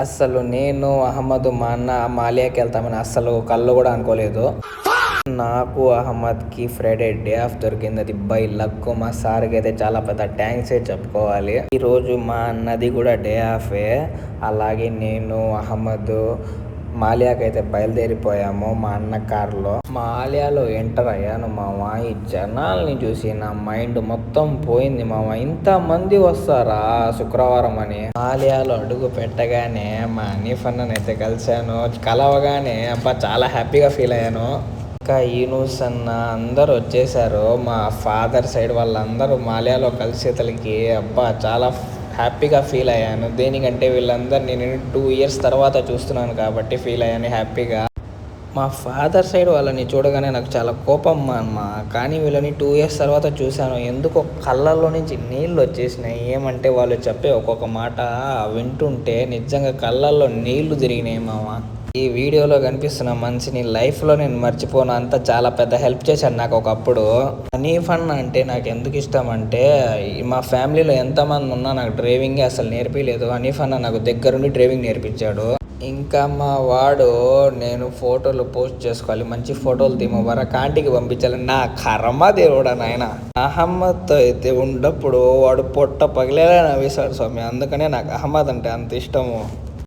అస్సలు నేను, అహ్మద్, మా అన్న మాలియాకి వెళ్తామని అస్సలు కళ్ళు కూడా అనుకోలేదు. నాకు అహ్మద్కి ఫ్రైడే డే ఆఫ్ దొరికింది. అది బై లక్. మా సార్కి అయితే చాలా పెద్ద థ్యాంక్స్ చెప్పుకోవాలి. ఈరోజు మా అన్నది కూడా డే ఆఫే. అలాగే నేను, అహ్మద్ మాలియాకి అయితే బయలుదేరిపోయాము మా అన్న కారులో. మాలియాలో ఎంటర్ అయ్యాను మామ. ఈ జనాల్ని చూసి నా మైండ్ మొత్తం పోయింది మామ. ఇంతమంది వస్తారా శుక్రవారం అని. మాలియాలో అడుగు పెట్టగానే మా హనీఫ్ అన్ననైతే కలిశాను. కలవగానే అబ్బా చాలా హ్యాపీగా ఫీల్ అయ్యాను. ఇంకా యూనుస్ అన్న అందరూ వచ్చేసారు. మా ఫాదర్ సైడ్ వాళ్ళందరూ మాలియాలో కలిసేతలకి అబ్బా చాలా హ్యాపీగా ఫీల్ అయ్యాను. దేనికంటే వీళ్ళందరినీ నేను 2 years తర్వాత చూస్తున్నాను కాబట్టి ఫీల్ అయ్యాను హ్యాపీగా. మా ఫాదర్ సైడ్ వాళ్ళని చూడగానే నాకు చాలా కోపం అమ్మ. కానీ వీళ్ళని 2 years తర్వాత చూశాను. ఎందుకో కళ్ళల్లో నుంచి నీళ్ళు వచ్చేసినాయి. ఏమంటే వాళ్ళు చెప్పే ఒక్కొక్క మాట వింటుంటే నిజంగా కళ్ళల్లో నీళ్లు తిరిగినాయి మామ. ఈ వీడియోలో కనిపిస్తున్న మనిషిని లైఫ్లో నేను మర్చిపోను. అంతా చాలా పెద్ద హెల్ప్ చేశాడు నాకు ఒకప్పుడు. హనీఫ్ అన్న అంటే నాకు ఎందుకు ఇష్టం అంటే మా ఫ్యామిలీలో ఎంతమంది ఉన్నా నాకు డ్రైవింగే అసలు నేర్పించలేదు. హనీఫ్ అన్న నాకు దగ్గరుండి డ్రైవింగ్ నేర్పించాడు. ఇంకా మా వాడు నేను ఫోటోలు పోస్ట్ చేసుకోవాలి, మంచి ఫోటోలు తీమవరా కాంటికి పంపించాలి. నా కర్మ దేవుడా నాయన. అహ్మద్తో అయితే ఉన్నప్పుడు వాడు పొట్ట పగిలేలా నవ్వేశాడు స్వామి. అందుకనే నాకు అహ్మద్ అంటే అంత ఇష్టము.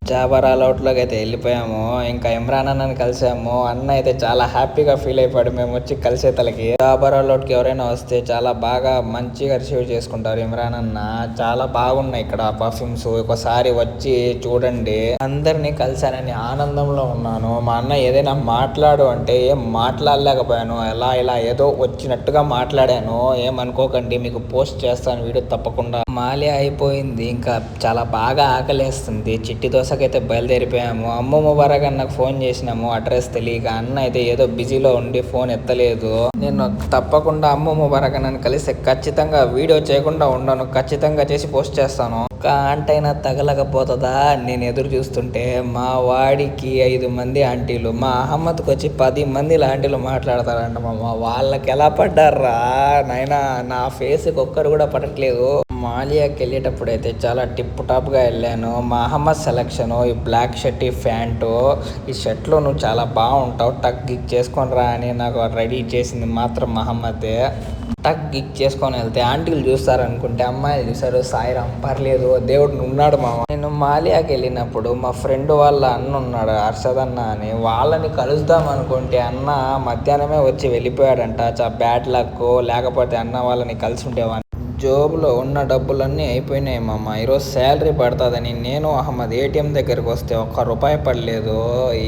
జాబరా లౌట్లోకి అయితే వెళ్ళిపోయాము. ఇంకా ఇమ్రాన్ అన్నని కలిసాము. అన్న అయితే చాలా హ్యాపీగా ఫీల్ అయిపోయాడు మేము వచ్చి కలిసేతలకి. జాబరా లౌట్కి ఎవరైనా వస్తే చాలా బాగా మంచిగా రిసీవ్ చేసుకుంటారు ఇమ్రాన్ అన్న. చాలా బాగున్నాయి ఇక్కడ పర్ఫ్యూమ్స్. ఒకసారి వచ్చి చూడండి. అందరినీ కలిసానని ఆనందంలో ఉన్నాను. మా అన్న ఏదైనా మాట్లాడు అంటే ఏం మాట్లాడలేకపోయాను. ఇలా ఏదో వచ్చినట్టుగా మాట్లాడాను. ఏమనుకోకండి, మీకు పోస్ట్ చేస్తాను వీడియో తప్పకుండా. మాలియా అయిపోయింది. ఇంకా చాలా బాగా ఆకలేస్తుంది. చిట్టి దోశకైతే బయలుదేరిపోయాము. అమ్మ ముబారక్ అన్నకు ఫోన్ చేసినాము అడ్రస్ తెలియక. అన్న అయితే ఏదో బిజీలో ఉండి ఫోన్ ఎత్తలేదు. నేను తప్పకుండా అమ్మ ముబారక్ అన్నని కలిసి ఖచ్చితంగా వీడియో చేయకుండా ఉండను. ఖచ్చితంగా చేసి పోస్ట్ చేస్తాను. ఒక ఆంటైనా తగలకపోతుందా నేను ఎదురు చూస్తుంటే. మా వాడికి 5 మంది ఆంటీలు, మా అహ్మద్కి వచ్చి 10 మంది ఆంటీలు మాట్లాడతారంట మామ. వాళ్ళకి ఎలా పడ్డారా నాయనా. నా ఫేస్కి ఒక్కరు కూడా పడట్లేదు. మాలియాకి వెళ్ళేటప్పుడు అయితే చాలా టిప్ టాప్గా వెళ్ళాను. మా అహ్మద్ సెలక్షను ఈ బ్లాక్ షర్ట్, ఈ ప్యాంటు. ఈ షర్ట్లో నువ్వు చాలా బాగుంటావు, టక్ గిక్ చేసుకొని రా అని నాకు రెడీ చేసింది మాత్రం మహమ్మదే. టక్ గిక్ చేసుకొని వెళ్తే ఆంటీలు చూస్తారనుకుంటే అమ్మాయిలు చూసారు. సాయిరాం పర్లేదు దేవుడు ఉన్నాడు మామ. నేను మాలియాకి వెళ్ళినప్పుడు మా ఫ్రెండ్ వాళ్ళ అన్న ఉన్నాడు అర్షద్ అన్న అని. వాళ్ళని కలుద్దాం అనుకుంటే అన్న మధ్యాహ్నమే వచ్చి వెళ్ళిపోయాడంట. Bad luck. లేకపోతే అన్న వాళ్ళని కలిసి ఉండేవాడిని. జోబులో ఉన్న డబ్బులన్నీ అయిపోయినాయి మామ. ఈరోజు శాలరీ పడుతుందని నేను అహ్మద్ ఏటీఎం దగ్గరికి వస్తే ₹1 పడలేదు.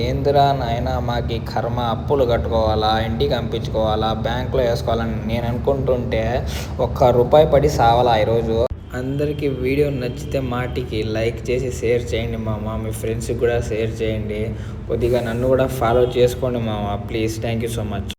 ఏందిరా నాయన మాకు ఈ కర్మ. అప్పులు కట్టుకోవాలా, ఇంటికి పంపించుకోవాలా, బ్యాంకులో వేసుకోవాలని నేను అనుకుంటుంటే ₹1 పడి సావాలా ఈరోజు. అందరికీ వీడియో నచ్చితే మాటికి లైక్ చేసి షేర్ చేయండి మామ. మీ ఫ్రెండ్స్కి కూడా షేర్ చేయండి. కొద్దిగా నన్ను కూడా ఫాలో చేసుకోండి మామ please. Thank you so much.